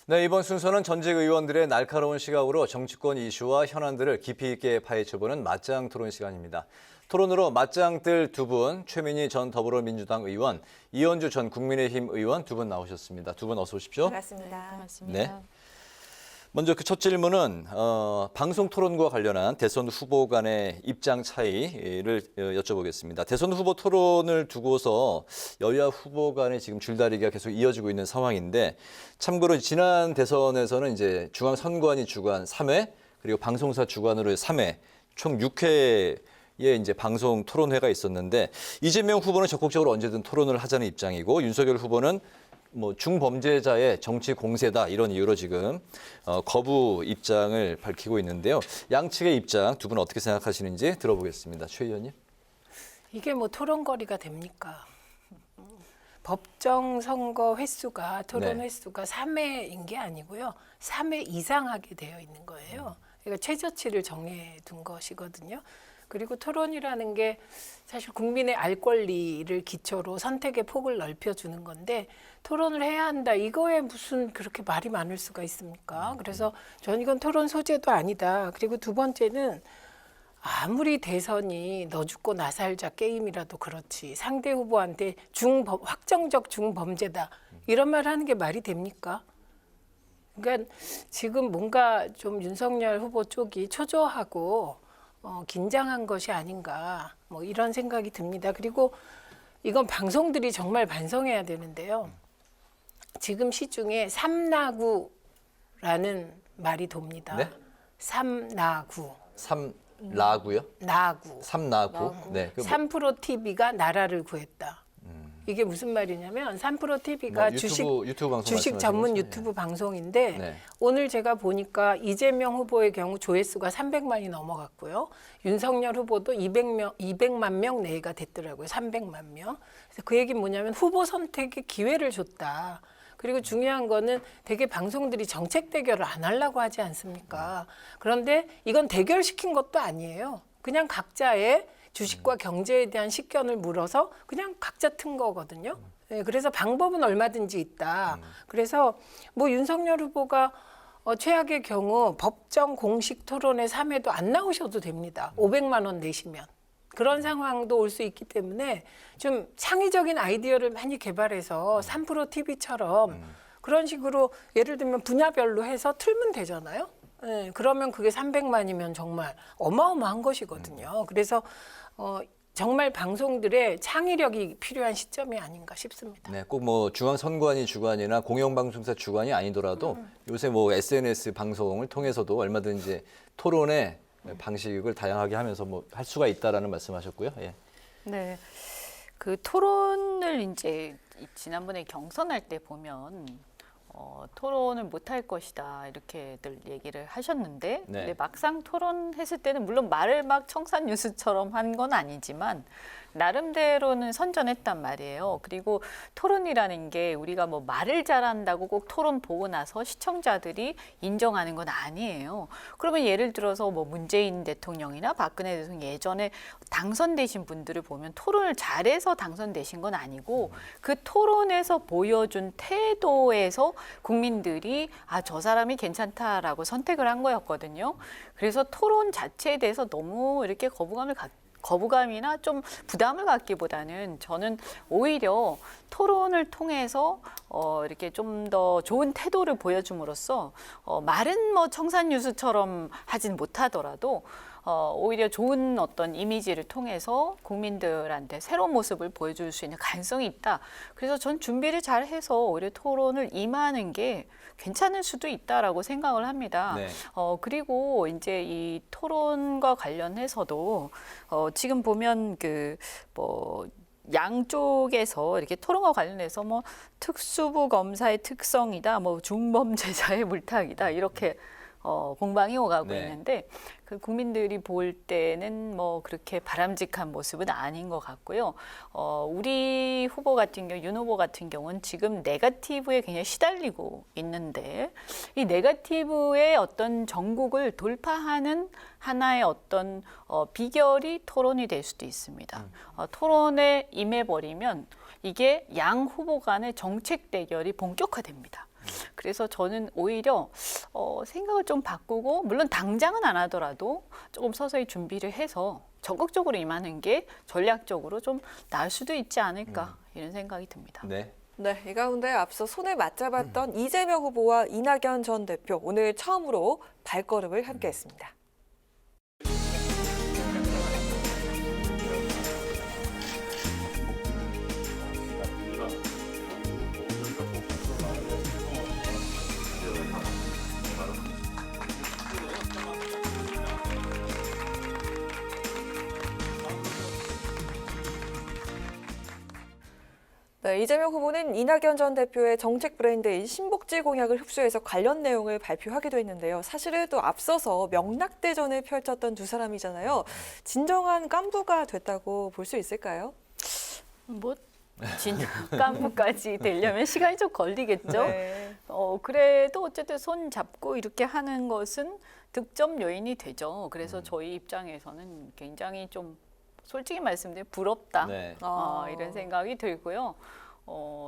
네, 이번 순서는 전직 의원들의 날카로운 시각으로 정치권 이슈와 현안들을 깊이 있게 파헤쳐보는 맞짱 토론 시간입니다. 토론으로 맞짱뜰 두 분, 최민희 전 더불어민주당 의원, 이현주 전 국민의힘 의원 두 분 나오셨습니다. 두 분 어서 오십시오. 반갑습니다. 반갑습니다. 네. 먼저 그 첫 질문은 방송 토론과 관련한 대선 후보 간의 입장 차이를 여쭤보겠습니다. 대선 후보 토론을 두고서 여야 후보 간의 지금 줄다리기가 계속 이어지고 있는 상황인데 참고로 지난 대선에서는 이제 중앙선관위 주관 3회 그리고 방송사 주관으로 3회 총 6회의 이제 방송 토론회가 있었는데 이재명 후보는 적극적으로 언제든 토론을 하자는 입장이고 윤석열 후보는 뭐 중범죄자의 정치 공세다 이런 이유로 지금 거부 입장을 밝히고 있는데요. 양측의 입장 두 분 어떻게 생각하시는지 들어보겠습니다. 최 의원님. 이게 뭐 토론거리가 됩니까? 법정 선거 횟수가 토론 네. 횟수가 3회인 게 아니고요. 3회 이상 하게 되어 있는 거예요. 그러니까 최저치를 정해 둔 것이거든요. 그리고 토론이라는 게 사실 국민의 알 권리를 기초로 선택의 폭을 넓혀주는 건데 토론을 해야 한다. 이거에 무슨 그렇게 말이 많을 수가 있습니까? 그래서 저는 이건 토론 소재도 아니다. 그리고 두 번째는 아무리 대선이 너 죽고 나 살자 게임이라도 그렇지 상대 후보한테 확정적 중범죄다. 이런 말 하는 게 말이 됩니까? 그러니까 지금 뭔가 좀 윤석열 후보 쪽이 초조하고 긴장한 것이 아닌가 뭐 이런 생각이 듭니다. 그리고 이건 방송들이 정말 반성해야 되는데요. 지금 시중에 삼나구라는 말이 돕니다. 네? 삼나구. 삼라구요? 나구. 삼나구. 네. 그 3프로 TV가 나라를 구했다. 이게 무슨 말이냐면 3프로 TV가 뭐 유튜브 방송 주식 전문 말씀하시는 유튜브 방송인데 네. 오늘 제가 보니까 이재명 후보의 경우 조회수가 300만이 넘어갔고요. 윤석열 후보도 200만 명 내외가 됐더라고요. 300만 명. 그래서 그 얘기는 뭐냐면 후보 선택의 기회를 줬다. 그리고 중요한 거는 되게 방송들이 정책 대결을 안 하려고 하지 않습니까? 그런데 이건 대결시킨 것도 아니에요. 그냥 각자의 주식과 경제에 대한 식견을 물어서 그냥 각자 튼 거거든요. 네, 그래서 방법은 얼마든지 있다. 그래서 뭐 윤석열 후보가 최악의 경우 법정 공식 토론회 3회도 안 나오셔도 됩니다. 500만 원 내시면. 그런 상황도 올 수 있기 때문에 좀 창의적인 아이디어를 많이 개발해서 3프로 TV처럼 그런 식으로 예를 들면 분야별로 해서 틀면 되잖아요. 네, 그러면 그게 300만이면 정말 어마어마한 것이거든요. 그래서 정말 방송들의 창의력이 필요한 시점이 아닌가 싶습니다. 네, 꼭 뭐 중앙선관위 주관이나 공영방송사 주관이 아니더라도 요새 뭐 SNS 방송을 통해서도 얼마든지 토론의 방식을 다양하게 하면서 뭐 할 수가 있다라는 말씀하셨고요. 예. 네, 그 토론을 이제 지난번에 경선할 때 보면 토론을 못할 것이다 이렇게들 얘기를 하셨는데 네. 근데 막상 토론했을 때는 물론 말을 막 청산유수처럼 한 건 아니지만 나름대로는 선전했단 말이에요. 그리고 토론이라는 게 우리가 뭐 말을 잘한다고 꼭 토론 보고 나서 시청자들이 인정하는 건 아니에요. 그러면 예를 들어서 뭐 문재인 대통령이나 박근혜 대통령 예전에 당선되신 분들을 보면 토론을 잘해서 당선되신 건 아니고 그 토론에서 보여준 태도에서 국민들이 저 사람이 괜찮다라고 선택을 한 거였거든요. 그래서 토론 자체에 대해서 너무 이렇게 거부감이나 좀 부담을 갖기보다는 저는 오히려 토론을 통해서 이렇게 좀 더 좋은 태도를 보여줌으로써 말은 뭐 청산유수처럼 하진 못하더라도 오히려 좋은 어떤 이미지를 통해서 국민들한테 새로운 모습을 보여줄 수 있는 가능성이 있다. 그래서 전 준비를 잘 해서 오히려 토론을 임하는 게 괜찮을 수도 있다라고 생각을 합니다. 네. 그리고 이제 이 토론과 관련해서도 지금 보면 양쪽에서 이렇게 토론과 관련해서 뭐 특수부 검사의 특성이다, 뭐 중범죄자의 물타기다 이렇게 공방이 오가고 네. 있는데 그 국민들이 볼 때는 뭐 그렇게 바람직한 모습은 아닌 것 같고요. 우리 후보 같은 경우, 윤 후보 같은 경우는 지금 네거티브에 굉장히 시달리고 있는데 이 네거티브의 어떤 전국을 돌파하는 하나의 어떤 비결이 토론이 될 수도 있습니다. 토론에 임해버리면 이게 양 후보 간의 정책 대결이 본격화됩니다. 그래서 저는 오히려 생각을 좀 바꾸고 물론 당장은 안 하더라도 조금 서서히 준비를 해서 적극적으로 임하는 게 전략적으로 좀 나을 수도 있지 않을까 이런 생각이 듭니다. 네. 네, 이 가운데 앞서 손을 맞잡았던 이재명 후보와 이낙연 전 대표 오늘 처음으로 발걸음을 함께했습니다. 네, 이재명 후보는 이낙연 전 대표의 정책 브랜드인 신복지 공약을 흡수해서 관련 내용을 발표하기도 했는데요. 사실은 또 앞서서 명락대전을 펼쳤던 두 사람이잖아요. 진정한 깐부가 됐다고 볼 수 있을까요? 뭐 진간부까지 되려면 시간이 좀 걸리겠죠. 네. 그래도 어쨌든 손 잡고 이렇게 하는 것은 득점 요인이 되죠. 그래서 저희 입장에서는 굉장히 좀 솔직히 말씀드리면 부럽다. 네. 이런 생각이 들고요.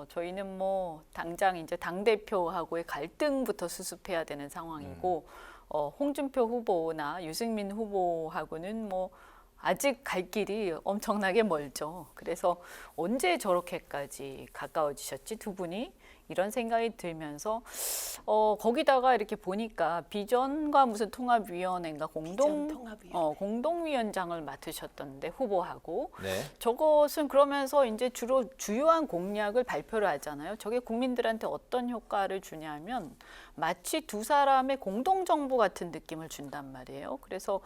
저희는 뭐 당장 이제 당 대표하고의 갈등부터 수습해야 되는 상황이고, 홍준표 후보나 유승민 후보하고는 뭐 아직 갈 길이 엄청나게 멀죠. 그래서 언제 저렇게까지 가까워지셨지 두 분이 이런 생각이 들면서 거기다가 이렇게 보니까 비전과 무슨 통합위원회인가 공동위원장을 맡으셨던데 후보하고 네. 저것은 그러면서 이제 주로 주요한 공약을 발표를 하잖아요. 저게 국민들한테 어떤 효과를 주냐면 마치 두 사람의 공동정부 같은 느낌을 준단 말이에요. 그래서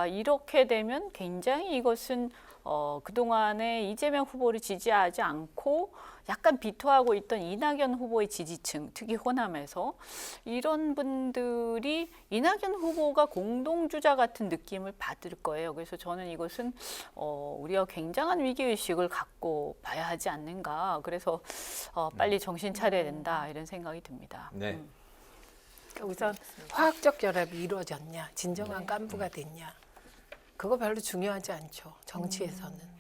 이렇게 되면 굉장히 이것은 그동안에 이재명 후보를 지지하지 않고 약간 비토하고 있던 이낙연 후보의 지지층, 특히 호남에서 이런 분들이 이낙연 후보가 공동주자 같은 느낌을 받을 거예요. 그래서 저는 이것은 우리가 굉장한 위기의식을 갖고 봐야 하지 않는가. 그래서 빨리 정신 차려야 된다 이런 생각이 듭니다. 네. 그러니까 우선 화학적 결합이 이루어졌냐, 진정한 깐부가 됐냐, 그거 별로 중요하지 않죠. 정치에서는.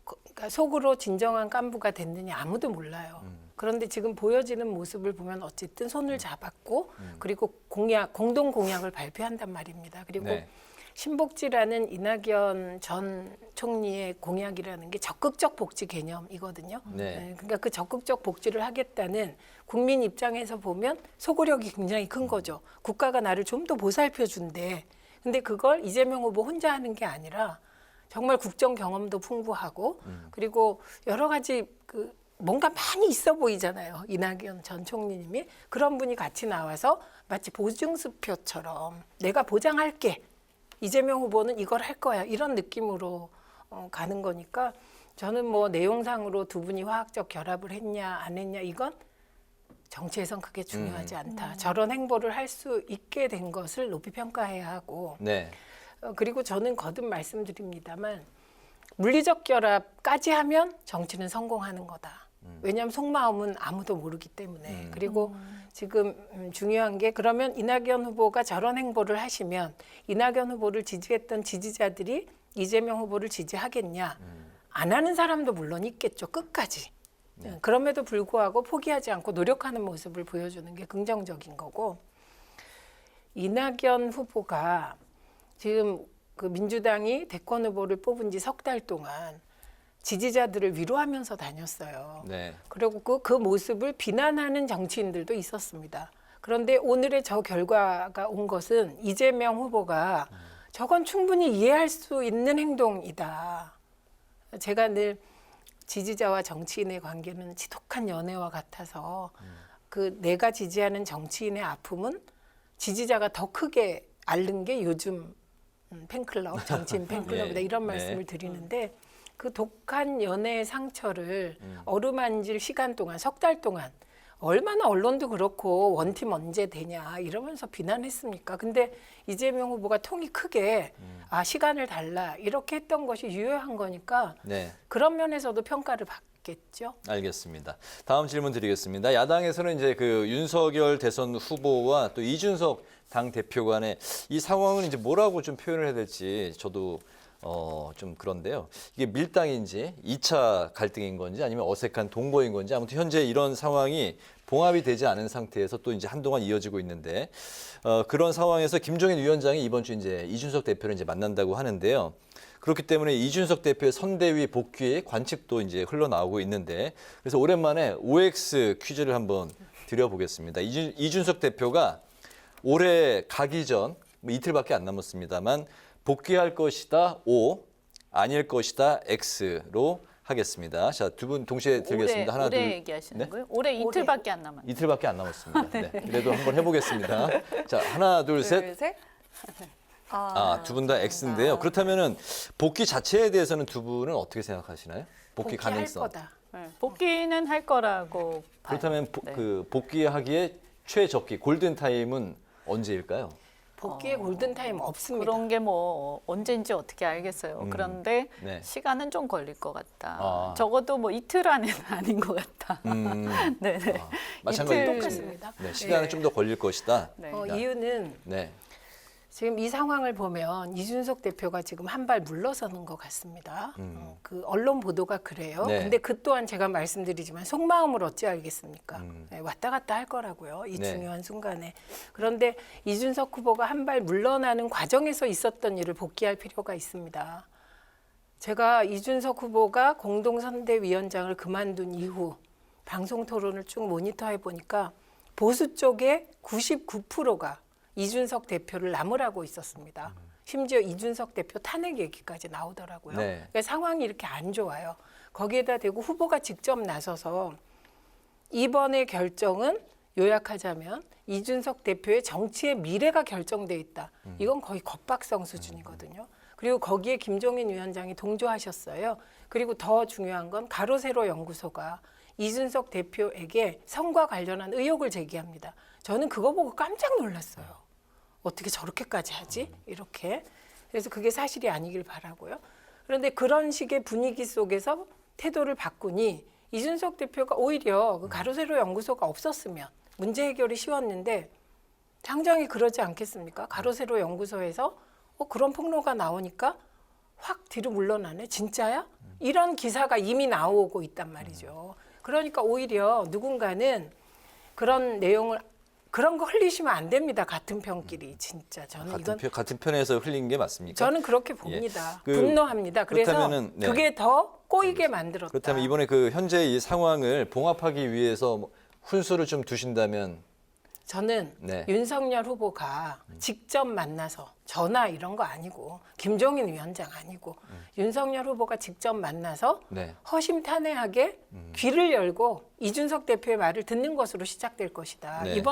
그러니까 속으로 진정한 깐부가 됐느냐 아무도 몰라요. 그런데 지금 보여지는 모습을 보면 어쨌든 손을 잡았고 그리고 공동 공약을 발표한단 말입니다. 그리고 네. 신복지라는 이낙연 전 총리의 공약이라는 게 적극적 복지 개념이거든요. 네. 그러니까 그 적극적 복지를 하겠다는 국민 입장에서 보면 소구력이 굉장히 큰 거죠. 국가가 나를 좀 더 보살펴 준대. 근데 그걸 이재명 후보 혼자 하는 게 아니라 정말 국정 경험도 풍부하고 그리고 여러 가지 뭔가 많이 있어 보이잖아요. 이낙연 전 총리님이 그런 분이 같이 나와서 마치 보증수표처럼 내가 보장할게. 이재명 후보는 이걸 할 거야. 이런 느낌으로 가는 거니까 저는 뭐 내용상으로 두 분이 화학적 결합을 했냐 안 했냐 이건 정치에선 그게 중요하지 않다. 저런 행보를 할 수 있게 된 것을 높이 평가해야 하고 네. 그리고 저는 거듭 말씀드립니다만 물리적 결합까지 하면 정치는 성공하는 거다. 왜냐하면 속마음은 아무도 모르기 때문에. 그리고 지금 중요한 게 그러면 이낙연 후보가 저런 행보를 하시면 이낙연 후보를 지지했던 지지자들이 이재명 후보를 지지하겠냐. 안 하는 사람도 물론 있겠죠. 끝까지. 그럼에도 불구하고 포기하지 않고 노력하는 모습을 보여주는 게 긍정적인 거고 이낙연 후보가 지금 그 민주당이 대권 후보를 뽑은 지 석 달 동안 지지자들을 위로하면서 다녔어요. 네. 그리고 그 모습을 비난하는 정치인들도 있었습니다. 그런데 오늘의 저 결과가 온 것은 이재명 후보가 저건 충분히 이해할 수 있는 행동이다. 제가 늘 지지자와 정치인의 관계는 지독한 연애와 같아서 그 내가 지지하는 정치인의 아픔은 지지자가 더 크게 앓는 게 요즘 팬클럽, 정치인 팬클럽이다 네. 이런 네. 말씀을 드리는데 그 독한 연애의 상처를 어루만질 시간 동안 석 달 동안 얼마나 언론도 그렇고 원팀 언제 되냐 이러면서 비난했습니까? 근데 이재명 후보가 통이 크게 시간을 달라 이렇게 했던 것이 유효한 거니까 네. 그런 면에서도 평가를 받겠죠. 알겠습니다. 다음 질문 드리겠습니다. 야당에서는 이제 그 윤석열 대선 후보와 또 이준석 당 대표 간의 이 상황은 이제 뭐라고 좀 표현을 해야 될지 저도 좀 그런데요. 이게 밀당인지 2차 갈등인 건지 아니면 어색한 동거인 건지 아무튼 현재 이런 상황이 봉합이 되지 않은 상태에서 또 이제 한동안 이어지고 있는데 그런 상황에서 김종인 위원장이 이번 주 이제 이준석 대표를 이제 만난다고 하는데요. 그렇기 때문에 이준석 대표의 선대위 복귀의 관측도 이제 흘러나오고 있는데 그래서 오랜만에 OX 퀴즈를 한번 드려보겠습니다. 이준석 대표가 올해 가기 전 뭐 이틀밖에 안 남았습니다만 복귀할 것이다 O, 아닐 것이다 X로 하겠습니다. 자, 두 분 동시에 드리겠습니다. 하나, 올해 둘, 얘기하시는 네? 거예요? 올해 이틀밖에 안 남았는데. 이틀밖에 안 남았습니다. 네. 그래도 한번 해보겠습니다. 자, 하나, 둘, 셋. 둘, 셋. 두 분 다 X인데요. 그렇다면은 복귀 자체에 대해서는 두 분은 어떻게 생각하시나요? 복귀 복귀할 가능성. 거다. 네, 복귀는 할 거라고 봐요. 그렇다면 네. 그 복귀하기에 최적기 골든 타임은 언제일까요? 복귀의 골든타임 없습니다. 그런 게 뭐 언제인지 어떻게 알겠어요. 그런데 네. 시간은 좀 걸릴 것 같다. 아. 적어도 뭐 이틀 안에는 아닌 것 같다. 네네. 마찬가지로 이틀- 똑같습니다. 네, 시간은 네. 좀 더 걸릴 것이다. 네. 이유는 네. 지금 이 상황을 보면 이준석 대표가 지금 한 발 물러서는 것 같습니다. 그 언론 보도가 그래요. 네. 근데 그 또한 제가 말씀드리지만 속마음을 어찌 알겠습니까? 네, 왔다 갔다 할 거라고요. 이 네. 중요한 순간에. 그런데 이준석 후보가 한 발 물러나는 과정에서 있었던 일을 복귀할 필요가 있습니다. 제가 이준석 후보가 공동선대위원장을 그만둔 이후 방송 토론을 쭉 모니터해 보니까 보수 쪽에 99%가 이준석 대표를 나무라고 있었습니다. 심지어 이준석 대표 탄핵 얘기까지 나오더라고요. 네. 그러니까 상황이 이렇게 안 좋아요. 거기에다 대고 후보가 직접 나서서 이번의 결정은 요약하자면 이준석 대표의 정치의 미래가 결정돼 있다. 이건 거의 겁박성 수준이거든요. 그리고 거기에 김종인 위원장이 동조하셨어요. 그리고 더 중요한 건 가로세로 연구소가 이준석 대표에게 선과 관련한 의혹을 제기합니다. 저는 그거 보고 깜짝 놀랐어요. 어떻게 저렇게까지 하지? 이렇게. 그래서 그게 사실이 아니길 바라고요. 그런데 그런 식의 분위기 속에서 태도를 바꾸니 이준석 대표가 오히려 그 가로세로 연구소가 없었으면 문제 해결이 쉬웠는데 당장이 그러지 않겠습니까? 가로세로 연구소에서 그런 폭로가 나오니까 확 뒤로 물러나네. 진짜야? 이런 기사가 이미 나오고 있단 말이죠. 그러니까 오히려 누군가는 그런 내용을 그런 거 흘리시면 안 됩니다. 같은 편끼리 진짜 저는 이건 같은 편에서 흘린 게 맞습니까? 저는 그렇게 봅니다. 그- 분노합니다. 그래서 그렇다면은, 네. 그게 더 꼬이게 만들었다. 그렇다면 이번에 그 현재 이 상황을 봉합하기 위해서 뭐 훈수를 좀 두신다면 저는 네. 윤석열 후보가 직접 만나서 전화 이런 거 아니고 김종인 위원장 아니고 윤석열 후보가 직접 만나서 네. 허심탄회하게 귀를 열고 이준석 대표의 말을 듣는 것으로 시작될 것이다. 네.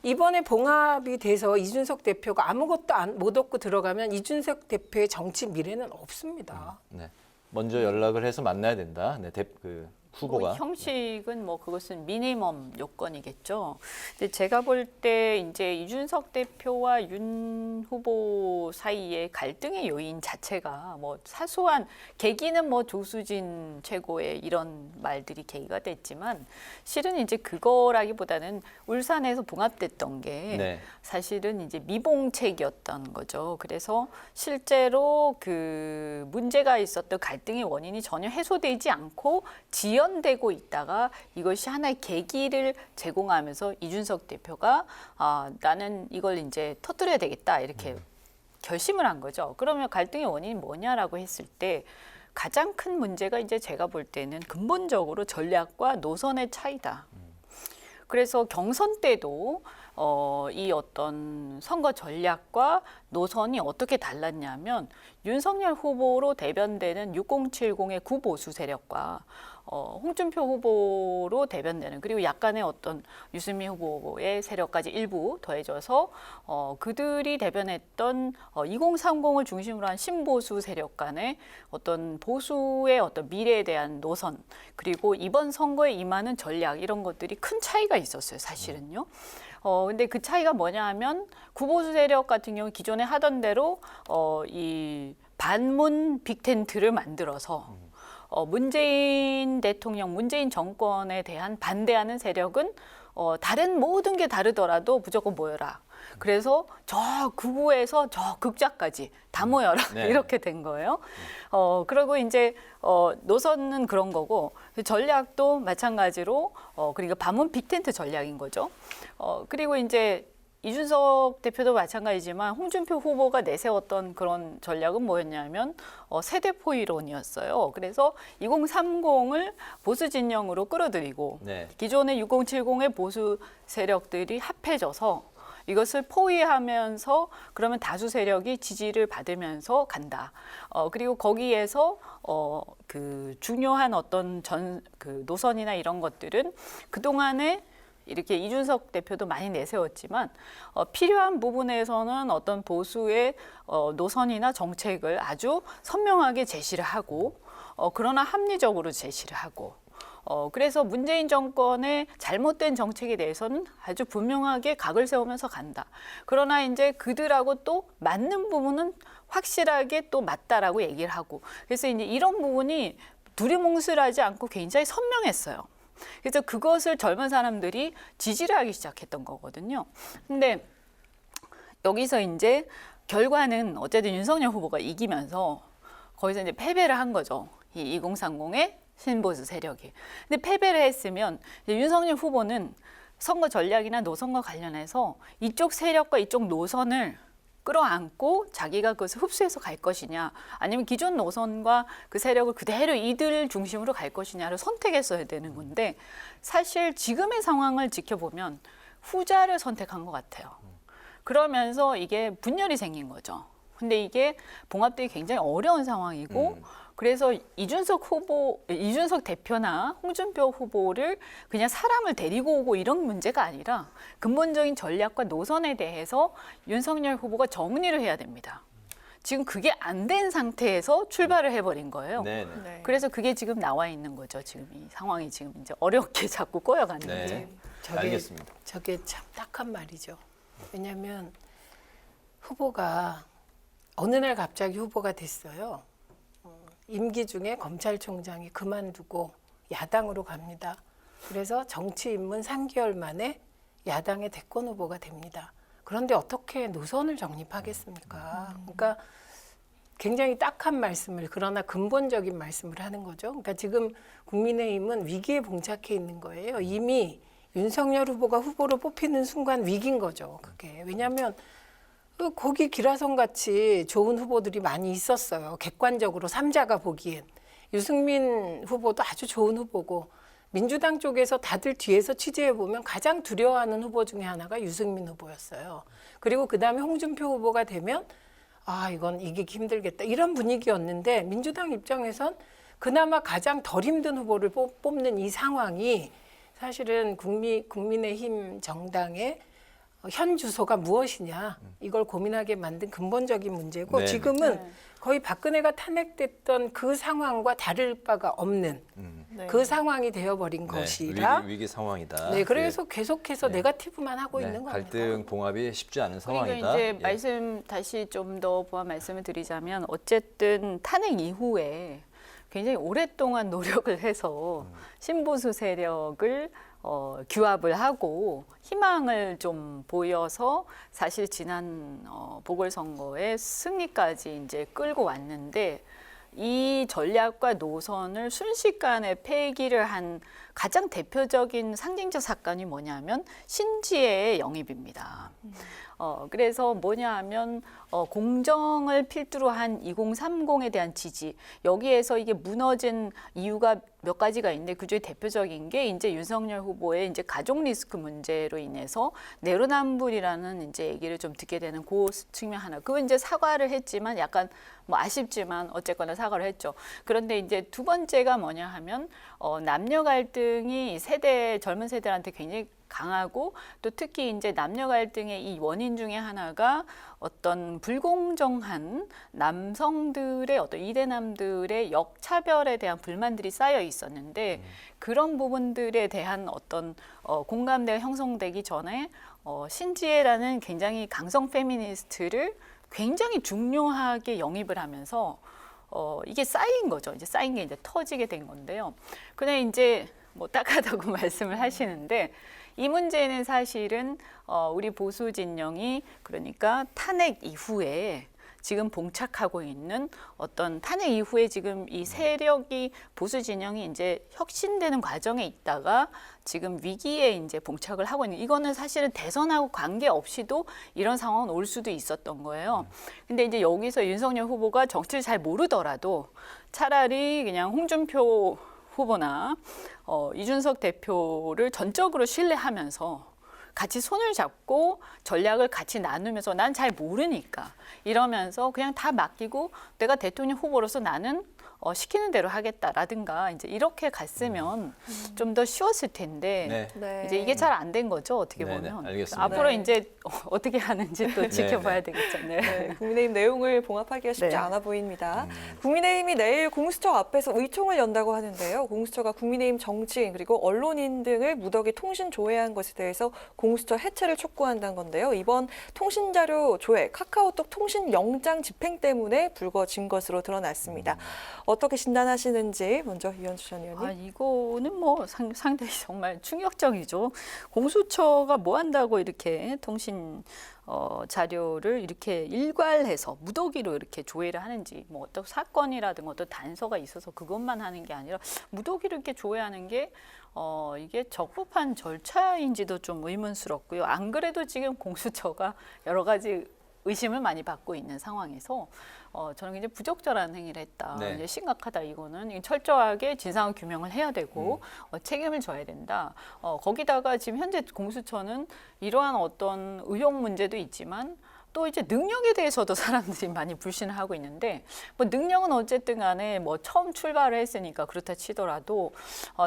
이번에 봉합이 돼서 이준석 대표가 아무것도 못 얻고 들어가면 이준석 대표의 정치 미래는 없습니다. 네. 먼저 연락을 해서 만나야 된다. 네, 그 후보가. 형식은 뭐 그것은 미니멈 요건이겠죠. 근데 제가 볼 때 이제 이준석 대표와 윤 후보 사이의 갈등의 요인 자체가 뭐 사소한 계기는 뭐 조수진 최고의 이런 말들이 계기가 됐지만 실은 이제 그거라기보다는 울산에서 봉합됐던 게 네. 사실은 이제 미봉책이었던 거죠. 그래서 실제로 그 문제가 있었던 갈등의 원인이 전혀 해소되지 않고 지연되고 있다가 이것이 하나의 계기를 제공하면서 이준석 대표가 나는 이걸 이제 터뜨려야 되겠다 이렇게 결심을 한 거죠. 그러면 갈등의 원인이 뭐냐라고 했을 때 가장 큰 문제가 이제 제가 볼 때는 근본적으로 전략과 노선의 차이다. 그래서 경선 때도 이 어떤 선거 전략과 노선이 어떻게 달랐냐면 윤석열 후보로 대변되는 6070의 구보수 세력과 홍준표 후보로 대변되는 그리고 약간의 어떤 유승민 후보의 세력까지 일부 더해져서 그들이 대변했던 2030을 중심으로 한 신보수 세력 간의 어떤 보수의 어떤 미래에 대한 노선 그리고 이번 선거에 임하는 전략 이런 것들이 큰 차이가 있었어요, 사실은요. 근데 그 차이가 뭐냐 하면 구보수 세력 같은 경우 기존에 하던 대로 이 반문 빅텐트를 만들어서 문재인 대통령, 문재인 정권에 대한 반대하는 세력은 다른 모든 게 다르더라도 무조건 모여라. 그래서 저 극우에서 저 극좌까지 다 모여라 네. 이렇게 된 거예요. 그리고 이제 노선은 그런 거고 전략도 마찬가지로 그러니까 밤은 빅텐트 전략인 거죠. 그리고 이제 이준석 대표도 마찬가지지만 홍준표 후보가 내세웠던 그런 전략은 뭐였냐면 세대 포이론이었어요. 그래서 2030을 보수 진영으로 끌어들이고 네. 기존의 6070의 보수 세력들이 합해져서 이것을 포위하면서 그러면 다수 세력이 지지를 받으면서 간다. 그리고 거기에서 그 중요한 어떤 그 노선이나 이런 것들은 그동안에 이렇게 이준석 대표도 많이 내세웠지만 필요한 부분에서는 어떤 보수의 노선이나 정책을 아주 선명하게 제시를 하고 그러나 합리적으로 제시를 하고 그래서 문재인 정권의 잘못된 정책에 대해서는 아주 분명하게 각을 세우면서 간다. 그러나 이제 그들하고 또 맞는 부분은 확실하게 또 맞다라고 얘기를 하고 그래서 이제 이런 부분이 두리뭉술하지 않고 굉장히 선명했어요. 그래서 그것을 젊은 사람들이 지지를 하기 시작했던 거거든요. 근데 여기서 이제 결과는 어쨌든 윤석열 후보가 이기면서 거기서 이제 패배를 한 거죠. 이 2030의 신보수 세력이. 근데 패배를 했으면 이제 윤석열 후보는 선거 전략이나 노선과 관련해서 이쪽 세력과 이쪽 노선을 끌어안고 자기가 그것을 흡수해서 갈 것이냐 아니면 기존 노선과 그 세력을 그대로 이들 중심으로 갈 것이냐를 선택했어야 되는 건데 사실 지금의 상황을 지켜보면 후자를 선택한 것 같아요. 그러면서 이게 분열이 생긴 거죠. 근데 이게 봉합되기 굉장히 어려운 상황이고 그래서 이준석 대표나 홍준표 후보를 그냥 사람을 데리고 오고 이런 문제가 아니라 근본적인 전략과 노선에 대해서 윤석열 후보가 정리를 해야 됩니다. 지금 그게 안 된 상태에서 출발을 해버린 거예요. 네. 네. 네. 그래서 그게 지금 나와 있는 거죠. 지금 이 상황이 지금 이제 어렵게 자꾸 꼬여가는 네. 거죠. 알겠습니다. 저게 참 딱한 말이죠. 왜냐하면 후보가 어느 날 갑자기 후보가 됐어요. 임기 중에 검찰총장이 그만두고 야당으로 갑니다. 그래서 정치 입문 3개월 만에 야당의 대권 후보가 됩니다. 그런데 어떻게 노선을 정립하겠습니까? 그러니까 굉장히 딱한 말씀을 그러나 근본적인 말씀을 하는 거죠. 그러니까 지금 국민의힘은 위기에 봉착해 있는 거예요. 이미 윤석열 후보가 후보로 뽑히는 순간 위기인 거죠. 그게 왜냐하면 거기 기라성 같이 좋은 후보들이 많이 있었어요. 객관적으로 삼자가 보기엔. 유승민 후보도 아주 좋은 후보고 민주당 쪽에서 다들 뒤에서 취재해보면 가장 두려워하는 후보 중에 하나가 유승민 후보였어요. 그리고 그다음에 홍준표 후보가 되면 이건 이기기 힘들겠다. 이런 분위기였는데 민주당 입장에선 그나마 가장 덜 힘든 후보를 뽑는 이 상황이 사실은 국민의힘 정당의 현 주소가 무엇이냐 이걸 고민하게 만든 근본적인 문제고 네. 지금은 네. 거의 박근혜가 탄핵됐던 그 상황과 다를 바가 없는 네. 그 상황이 되어버린 것이라 위기 상황이다. 네, 그래서 계속해서 네. 네거티브만 하고 네, 있는 겁니다. 갈등 봉합이 쉽지 않은 상황이다. 그러니까 이제 예. 말씀 다시 좀 더 보완 말씀을 드리자면 어쨌든 탄핵 이후에 굉장히 오랫동안 노력을 해서 신보수 세력을 규합을 하고 희망을 좀 보여서 사실 지난 보궐선거의 승리까지 이제 끌고 왔는데 이 전략과 노선을 순식간에 폐기를 한 가장 대표적인 상징적 사건이 뭐냐면 신지혜의 영입입니다. 그래서 뭐냐 하면 공정을 필두로 한 2030에 대한 지지 여기에서 이게 무너진 이유가 몇 가지가 있는데 그중에 대표적인 게 이제 윤석열 후보의 이제 가족 리스크 문제로 인해서 내로남불이라는 이제 얘기를 좀 듣게 되는 그 측면 하나. 그건 이제 사과를 했지만 약간 뭐 아쉽지만 어쨌거나 사과를 했죠. 그런데 이제 두 번째가 뭐냐 하면 남녀 갈등이 젊은 세대한테 굉장히 강하고 또 특히 이제 남녀 갈등의 이 원인 중에 하나가 어떤 불공정한 남성들의 어떤 이대남들의 역차별에 대한 불만들이 쌓여 있었는데 그런 부분들에 대한 어떤 공감대가 형성되기 전에 신지혜라는 굉장히 강성 페미니스트를 굉장히 중요하게 영입을 하면서 이게 쌓인 거죠. 이제 쌓인 게 이제 터지게 된 건데요. 근데 이제 뭐 딱하다고 말씀을 하시는데 이 문제는 사실은 우리 보수 진영이 그러니까 탄핵 이후에 지금 봉착하고 있는 어떤 탄핵 이후에 지금 이 세력이 보수 진영이 이제 혁신되는 과정에 있다가 지금 위기에 이제 봉착을 하고 있는 이거는 사실은 대선하고 관계없이도 이런 상황은 올 수도 있었던 거예요. 근데 이제 여기서 윤석열 후보가 정치를 잘 모르더라도 차라리 그냥 홍준표 후보나 이준석 대표를 전적으로 신뢰하면서 같이 손을 잡고 전략을 같이 나누면서 난 잘 모르니까 이러면서 그냥 다 맡기고 내가 대통령 후보로서 나는 시키는 대로 하겠다라든가 이제 이렇게 갔으면 좀 더 쉬웠을 텐데 네. 네. 이제 이게 잘 안 된 거죠 어떻게 네, 보면. 네, 알겠습니다. 앞으로 네. 이제 어떻게 하는지 또 네, 지켜봐야 네. 되겠죠. 네. 네, 국민의힘 내용을 봉합하기가 쉽지 네. 않아 보입니다. 국민의힘이 내일 공수처 앞에서 의총을 연다고 하는데요. 공수처가 국민의힘 정치인 그리고 언론인 등을 무더기 통신 조회한 것에 대해서 공수처 해체를 촉구한다는 건데요. 이번 통신자료 조회, 카카오톡 통신 영장 집행 때문에 불거진 것으로 드러났습니다. 어떻게 진단하시는지 먼저 이현주 전 의원님. 아, 이거는 뭐 상당히 정말 충격적이죠. 공수처가 뭐 한다고 이렇게 통신 자료를 이렇게 일괄해서 무더기로 이렇게 조회를 하는지 뭐 어떤 사건이라든가 어떤 단서가 있어서 그것만 하는 게 아니라 무더기로 이렇게 조회하는 게 이게 적법한 절차인지도 좀 의문스럽고요. 안 그래도 지금 공수처가 여러 가지 의심을 많이 받고 있는 상황에서 저는 굉장히 부적절한 행위를 했다. 네. 이제 심각하다. 이거는 철저하게 진상 규명을 해야 되고 책임을 져야 된다. 거기다가 지금 현재 공수처는 이러한 어떤 의혹 문제도 있지만 또 이제 능력에 대해서도 사람들이 많이 불신을 하고 있는데 뭐 능력은 어쨌든 간에 뭐 처음 출발을 했으니까 그렇다 치더라도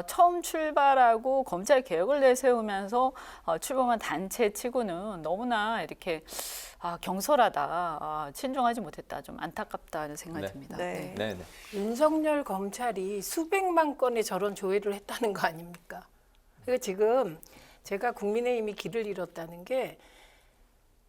처음 출발하고 검찰 개혁을 내세우면서 출범한 단체 치고는 너무나 이렇게 경솔하다, 친중하지 못했다, 좀 안타깝다는 생각이 네. 듭니다. 네. 네, 네. 윤석열 검찰이 수백만 건의 저런 조회를 했다는 거 아닙니까? 그러니까 지금 제가 국민의힘이 길을 잃었다는 게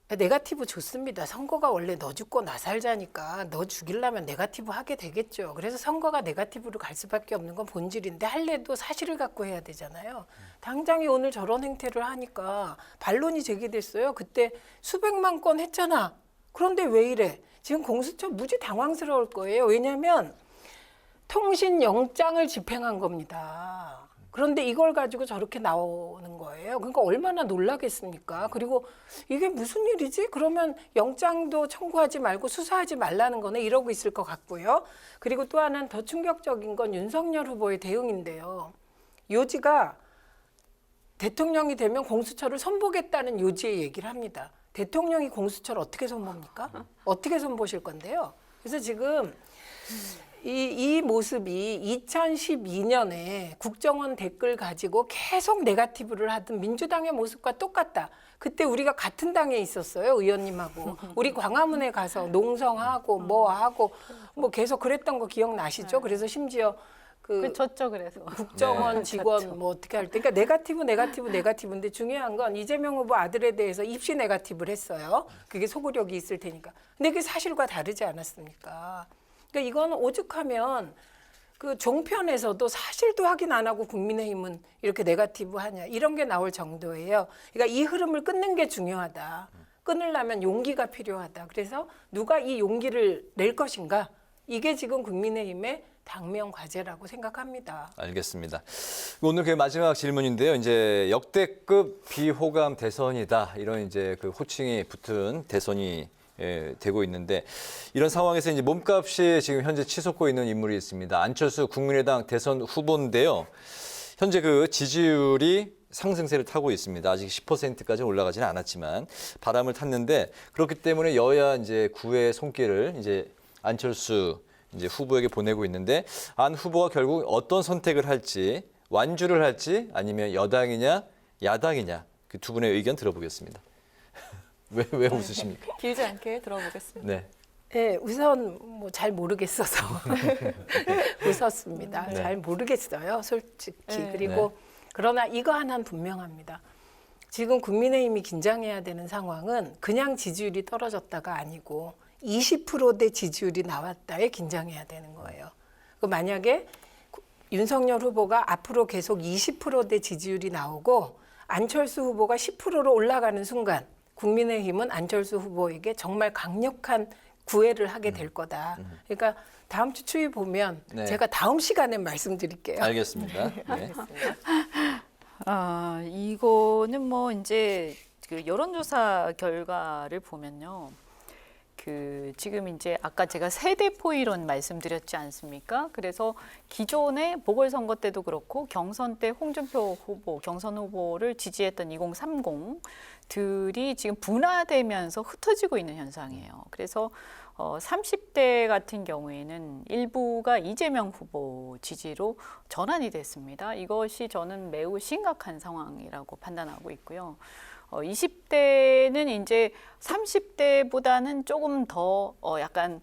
네거티브 좋습니다. 선거가 원래 너 죽고 나 살자니까 너 죽이려면 네거티브 하게 되겠죠. 그래서 선거가 네거티브로 갈 수밖에 없는 건 본질인데 할래도 사실을 갖고 해야 되잖아요. 당장이 오늘 저런 행태를 하니까 반론이 제기됐어요. 그때 수백만 건 했잖아. 그런데 왜 이래? 지금 공수처 무지 당황스러울 거예요. 왜냐하면 통신 영장을 집행한 겁니다. 그런데 이걸 가지고 저렇게 나오는 거예요. 그러니까 얼마나 놀라겠습니까? 그리고 이게 무슨 일이지? 그러면 영장도 청구하지 말고 수사하지 말라는 거네 이러고 있을 것 같고요. 그리고 또 하나는 더 충격적인 건 윤석열 후보의 대응인데요. 요지가 대통령이 되면 공수처를 손보겠다는 요지의 얘기를 합니다. 대통령이 공수처를 어떻게 손봅니까? 어떻게 손보실 건데요? 그래서 지금 이 모습이 2012년에 국정원 댓글 가지고 계속 네거티브를 하던 민주당의 모습과 똑같다. 그때 우리가 같은 당에 있었어요, 의원님하고. 우리 광화문에 가서 농성하고 뭐 하고 뭐 계속 그랬던 거 기억나시죠? 그래서 심지어 졌죠, 그래서. 국정원 직원 뭐 어떻게 할 때. 그러니까 네거티브인데 중요한 건 이재명 후보 아들에 대해서 입시 네거티브를 했어요. 그게 소구력이 있을 테니까. 근데 그게 사실과 다르지 않았습니까? 그러니까 이거는 오죽하면 그 종편에서도 사실도 확인 안 하고 국민의힘은 이렇게 네거티브 하냐 이런 게 나올 정도예요. 그러니까 이 흐름을 끊는 게 중요하다. 끊으려면 용기가 필요하다. 그래서 누가 이 용기를 낼 것인가? 이게 지금 국민의힘의 당면 과제라고 생각합니다. 알겠습니다. 오늘 그 마지막 질문인데요. 이제 역대급 비호감 대선이다 이런 이제 그 호칭이 붙은 대선이 되고 있는데 이런 상황에서 이제 몸값이 지금 현재 치솟고 있는 인물이 있습니다. 안철수 국민의당 대선 후보인데요. 현재 그 지지율이 상승세를 타고 있습니다. 아직 10%까지 올라가지는 않았지만 바람을 탔는데 그렇기 때문에 여야 이제 구의 손길을 이제 안철수 이제 후보에게 보내고 있는데 안 후보가 결국 어떤 선택을 할지 완주를 할지 아니면 여당이냐 야당이냐 그 두 분의 의견 들어보겠습니다. 왜 웃으십니까? 길지 않게 들어보겠습니다. 네. 네, 우선 뭐 잘 모르겠어서 웃었습니다. 네. 잘 모르겠어요, 솔직히. 네. 그리고 그러나 이거 하나는 분명합니다. 지금 국민의힘이 긴장해야 되는 상황은 그냥 지지율이 떨어졌다가 아니고 20%대 지지율이 나왔다에 긴장해야 되는 거예요. 만약에 윤석열 후보가 앞으로 계속 20%대 지지율이 나오고 안철수 후보가 10%로 올라가는 순간 국민의힘은 안철수 후보에게 정말 강력한 구애를 하게 될 거다. 그러니까 다음 주 추이 보면 네. 제가 다음 시간에 말씀드릴게요. 알겠습니다. 네. 이거는 뭐 이제 그 여론조사 결과를 보면요. 그 지금 이제 아까 제가 세대포 이론 말씀드렸지 않습니까? 그래서 기존의 보궐선거 때도 그렇고 경선 때 홍준표 후보, 경선 후보를 지지했던 2030들이 지금 분화되면서 흩어지고 있는 현상이에요. 그래서 30대 같은 경우에는 일부가 이재명 후보 지지로 전환이 됐습니다. 이것이 저는 매우 심각한 상황이라고 판단하고 있고요. 20대는 이제 30대보다는 조금 더 약간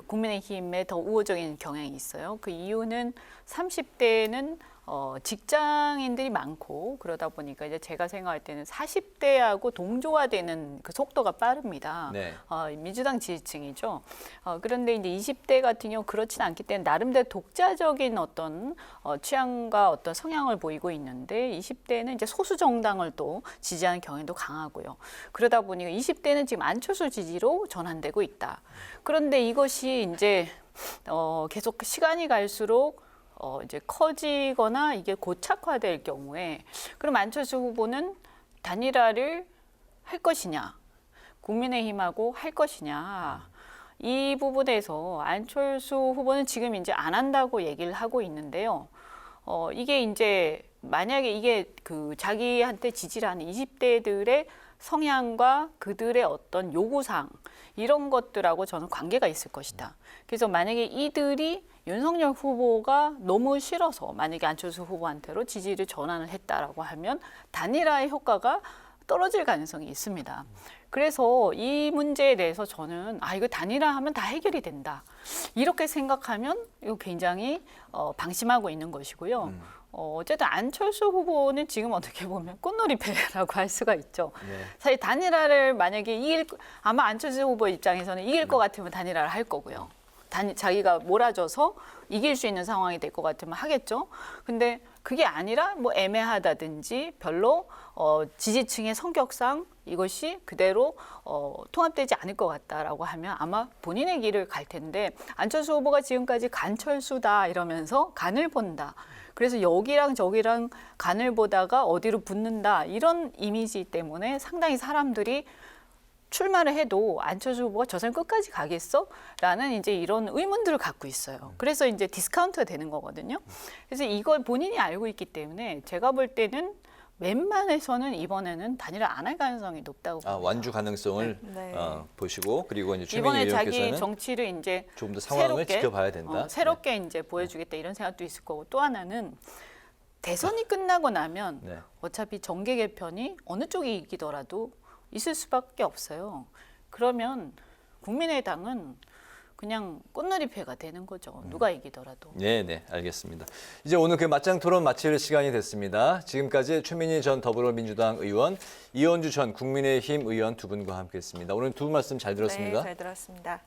국민의힘에 더 우호적인 경향이 있어요. 그 이유는 30대는 직장인들이 많고 그러다 보니까 이제 제가 생각할 때는 40대하고 동조화되는 그 속도가 빠릅니다. 네. 민주당 지지층이죠. 그런데 이제 20대 같은 경우 그렇지는 않기 때문에 나름대로 독자적인 어떤 취향과 어떤 성향을 보이고 있는데 20대는 이제 소수 정당을 또 지지하는 경향도 강하고요. 그러다 보니까 20대는 지금 안철수 지지로 전환되고 있다. 그런데 이것이 이제 계속 시간이 갈수록 이제 커지거나 이게 고착화될 경우에 그럼 안철수 후보는 단일화를 할 것이냐, 국민의힘하고 할 것이냐 이 부분에서 안철수 후보는 지금 이제 안 한다고 얘기를 하고 있는데요. 이게 이제 만약에 이게 그 자기한테 지지를 하는 20대들의 성향과 그들의 어떤 요구사항 이런 것들하고 저는 관계가 있을 것이다. 그래서 만약에 이들이 윤석열 후보가 너무 싫어서 만약에 안철수 후보한테로 지지를 전환을 했다라고 하면 단일화의 효과가 떨어질 가능성이 있습니다. 그래서 이 문제에 대해서 저는 이거 단일화하면 다 해결이 된다. 이렇게 생각하면 이거 굉장히 방심하고 있는 것이고요. 어쨌든 안철수 후보는 지금 어떻게 보면 꽃놀이패라고 할 수가 있죠. 네. 사실 단일화를 만약에 아마 안철수 후보 입장에서는 이길 것 같으면 단일화를 할 거고요. 자기가 몰아줘서 이길 수 있는 상황이 될 것 같으면 하겠죠. 근데 그게 아니라 뭐 애매하다든지 별로 지지층의 성격상 이것이 그대로 통합되지 않을 것 같다라고 하면 아마 본인의 길을 갈 텐데 안철수 후보가 지금까지 간철수다 이러면서 간을 본다. 그래서 여기랑 저기랑 간을 보다가 어디로 붙는다 이런 이미지 때문에 상당히 사람들이 출마를 해도 안철수 후보가 저 사람 끝까지 가겠어? 라는 이제 이런 의문들을 갖고 있어요. 그래서 이제 디스카운트가 되는 거거든요. 그래서 이걸 본인이 알고 있기 때문에 제가 볼 때는 웬만해서는 이번에는 단일화 안 할 가능성이 높다고 봅니다. 완주 가능성을 네. 보시고 그리고 이제 최민희 이번에 자기 의원께서는 정치를 이제 좀 더 상황을 새롭게, 지켜봐야 된다. 새롭게 이제 보여주겠다 이런 생각도 있을 거고 또 하나는 대선이 끝나고 나면 네. 어차피 정계 개편이 어느 쪽이 이기더라도 있을 수밖에 없어요. 그러면 국민의당은 그냥 꽃놀이패가 되는 거죠. 누가 이기더라도. 네, 네, 알겠습니다. 이제 오늘 그 맞짱 토론 마칠 시간이 됐습니다. 지금까지 최민희 전 더불어민주당 의원, 이현주 전 국민의힘 의원 두 분과 함께했습니다. 오늘 두 분 말씀 잘 들었습니다. 네, 잘 들었습니다.